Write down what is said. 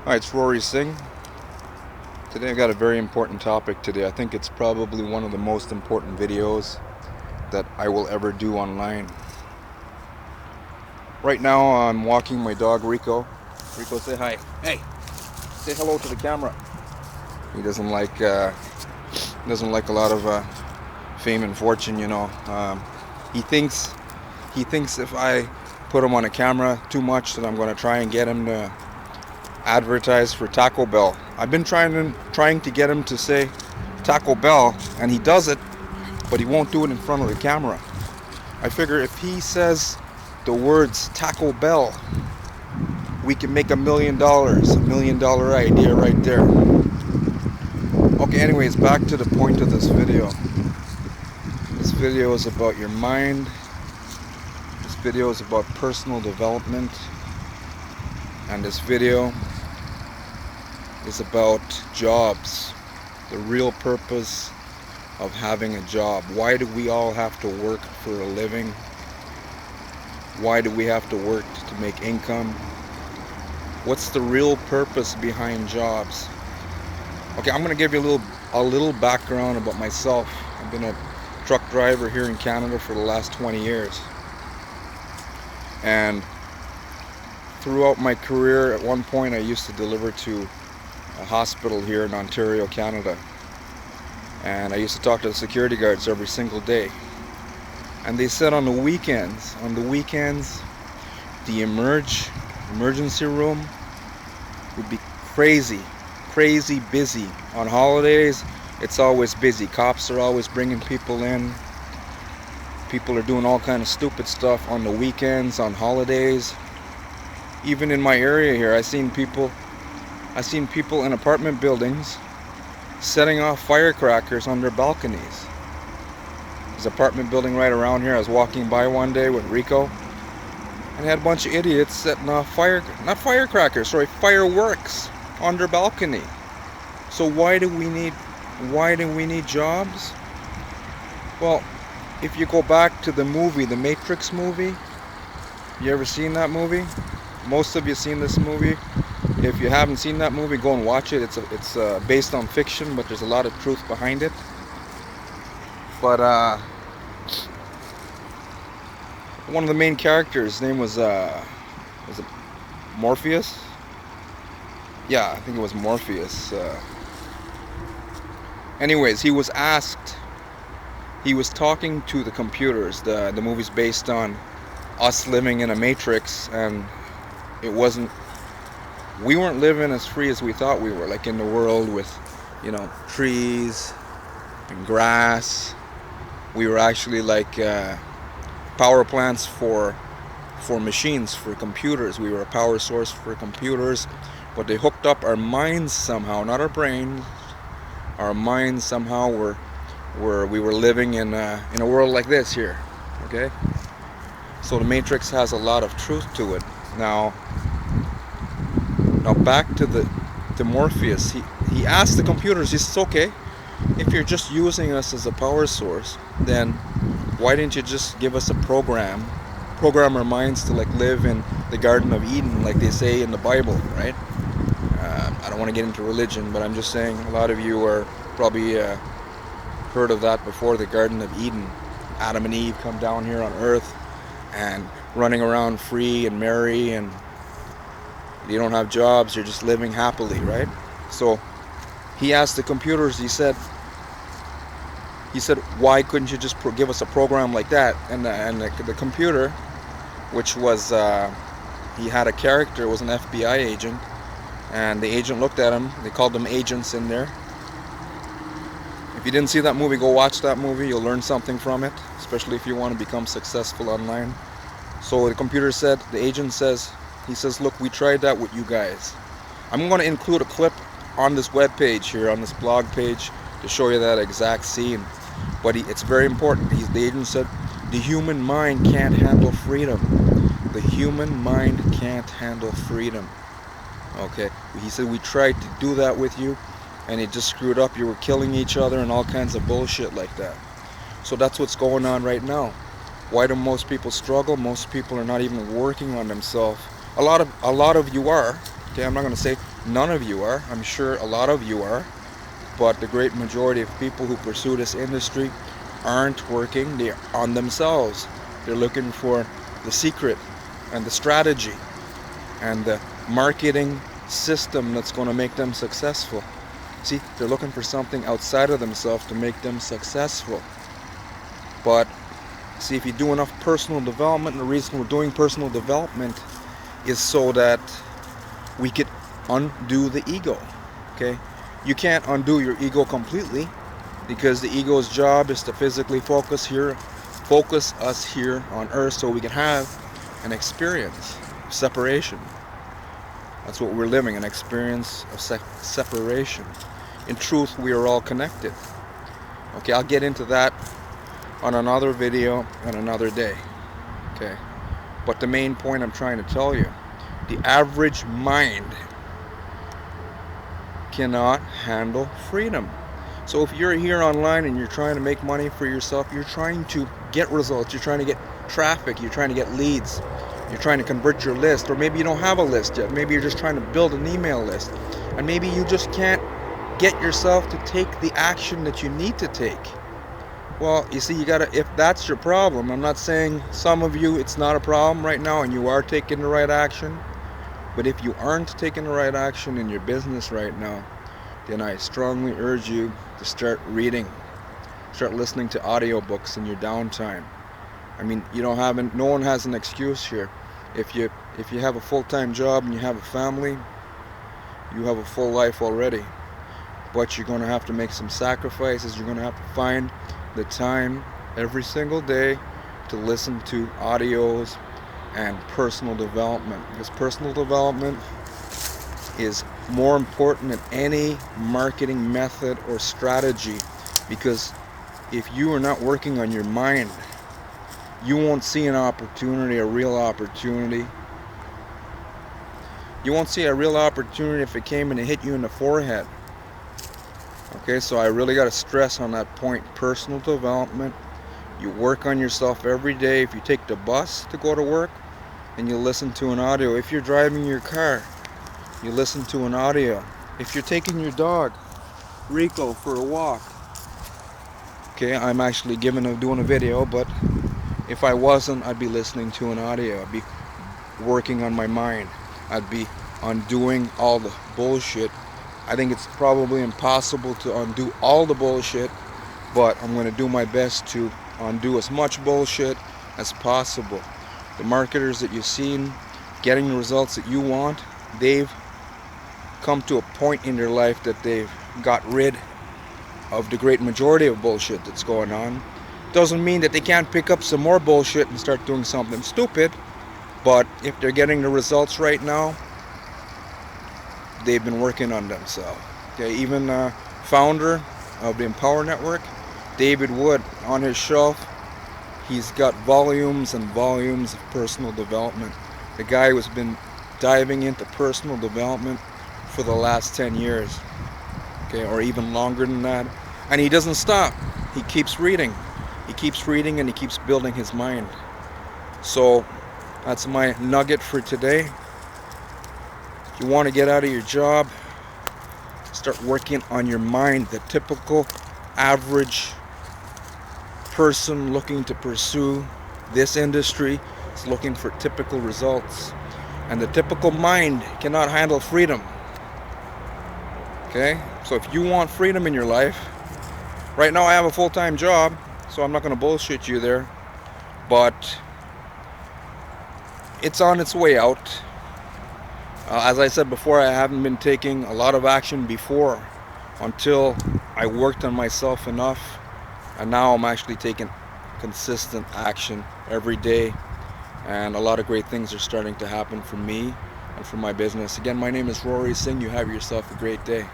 Hi, it's Rory Singh. Today I got a very important topic today. I think it's probably one of the most important videos that I will ever do online. Right now I'm walking my dog Rico. Rico, say hi. Hey, say hello to the camera. He doesn't like a lot of fame and fortune, you know. He thinks if I put him on a camera too much that I'm going to try and get him to advertise for Taco Bell. I've been trying to get him to say Taco Bell, and he does it, but he won't do it in front of the camera. I figure if he says the words Taco Bell, we can make $1 million. $1 million idea right there. Okay, anyways, back to the point of this video. This video is about your mind. This video is about personal development. And this video is about jobs, the real purpose of having a job. Why do we all have to work for a living? Why do we have to work to make income? What's the real purpose behind jobs? Okay, I'm going to give you a little background about myself. I've been a truck driver here in Canada for the last 20 years. And throughout my career, at one point I used to deliver to a hospital here in Ontario, Canada. And I used to talk to the security guards every single day. And they said on the weekends, the emergency room would be crazy busy. On holidays, it's always busy. Cops are always bringing people in. People are doing all kind of stupid stuff on the weekends, on holidays. Even in my area here, I've seen people in apartment buildings setting off firecrackers on their balconies. There's an apartment building right around here. I was walking by one day with Rico, and had a bunch of idiots setting off fireworks on their balcony. So why do we need jobs? Well, if you go back to the movie, the Matrix movie, you ever seen that movie? Most of you seen this movie. If you haven't seen that movie, go and watch it. It's based on fiction, but there's a lot of truth behind it. But one of the main characters, his name was it Morpheus? Yeah, I think it was Morpheus. Anyways, he was talking to the computers. The movie's based on us living in a matrix, and we weren't living as free as we thought we were, like in the world with, trees and grass. We were actually like power plants for machines, for computers. We were a power source for computers, but they hooked up our minds somehow, not our brains. Our minds somehow we were living in a world like this here. Okay, so the Matrix has a lot of truth to it. Now back to Morpheus. He asked the computers, he says, okay, if you're just using us as a power source, then why didn't you just give us a program our minds to like live in the Garden of Eden, like they say in the Bible, right? I don't want to get into religion, but I'm just saying a lot of you are probably heard of that before, the Garden of Eden. Adam and Eve come down here on earth and running around free and merry, and you don't have jobs, you're just living happily, right? So he asked the computers, he said, why couldn't you just give us a program like that? And the computer, which was, he had a character, was an FBI agent, and the agent looked at him. They called them agents in there. If you didn't see that movie, go watch that movie. You'll learn something from it, especially if you want to become successful online. So the computer said, the agent says, he says, look, we tried that with you guys. I'm going to include a clip on this web page here, on this blog page, to show you that exact scene. But it's very important. The agent said, the human mind can't handle freedom. The human mind can't handle freedom. Okay, he said, we tried to do that with you, and it just screwed up. You were killing each other and all kinds of bullshit like that. So that's what's going on right now. Why do most people struggle? Most people are not even working on themselves. A lot of you are, Okay, I'm not going to say none of you are. I'm sure a lot of you are. But the great majority of people who pursue this industry aren't working. They're on themselves. They're looking for the secret and the strategy and the marketing system that's going to make them successful. See, they're looking for something outside of themselves to make them successful. But see, if you do enough personal development, and the reason we're doing personal development is so that we could undo the ego. Okay, you can't undo your ego completely, because the ego's job is to physically focus us here on earth so we can have an experience of separation. That's what we're living, an experience of separation. In truth, we are all connected. Okay, I'll get into that on another video and another day. Okay, but the main point I'm trying to tell you, the average mind cannot handle freedom. So if you're here online and you're trying to make money for yourself, you're trying to get results, you're trying to get traffic, you're trying to get leads, you're trying to convert your list, or maybe you don't have a list yet, maybe you're just trying to build an email list, and maybe you just can't get yourself to take the action that you need to take. Well, you see, you gotta, if that's your problem, I'm not saying some of you it's not a problem right now and you are taking the right action, but if you aren't taking the right action in your business right now, then I strongly urge you to start reading, start listening to audiobooks in your downtime. I mean, no one has an excuse here. If you have a full-time job and you have a family, you have a full life already. But you're going to have to make some sacrifices. You're going to have to find the time every single day to listen to audios and personal development, because personal development is more important than any marketing method or strategy. Because if you are not working on your mind, you won't see an opportunity, a real opportunity. You won't see a real opportunity if it came and it hit you in the forehead. Okay, so I really got to stress on that point. Personal development. You work on yourself every day. If you take the bus to go to work and you listen to an audio, if you're driving your car, you listen to an audio. If you're taking your dog, Rico, for a walk. Okay, I'm actually doing a video, but if I wasn't, I'd be listening to an audio. I'd be working on my mind. I'd be undoing all the bullshit. I think it's probably impossible to undo all the bullshit, but I'm going to do my best to undo as much bullshit as possible. The marketers that you've seen getting the results that you want, they've come to a point in their life that they've got rid of the great majority of bullshit that's going on. Doesn't mean that they can't pick up some more bullshit and start doing something stupid, but if they're getting the results right now, they've been working on themselves. Okay, even founder of the Empower Network, David Wood, on his shelf, he's got volumes and volumes of personal development. The guy who's been diving into personal development for the last 10 years, okay, or even longer than that. And he doesn't stop. He keeps reading. He keeps reading and he keeps building his mind. So that's my nugget for today. If you want to get out of your job, start working on your mind. The typical average person looking to pursue this industry is looking for typical results. And the typical mind cannot handle freedom. Okay? So if you want freedom in your life, right now I have a full-time job, so I'm not going to bullshit you there, but it's on its way out. As I said before, I haven't been taking a lot of action before until I worked on myself enough, and now I'm actually taking consistent action every day, and a lot of great things are starting to happen for me and for my business. Again, my name is Rory Singh. You have yourself a great day.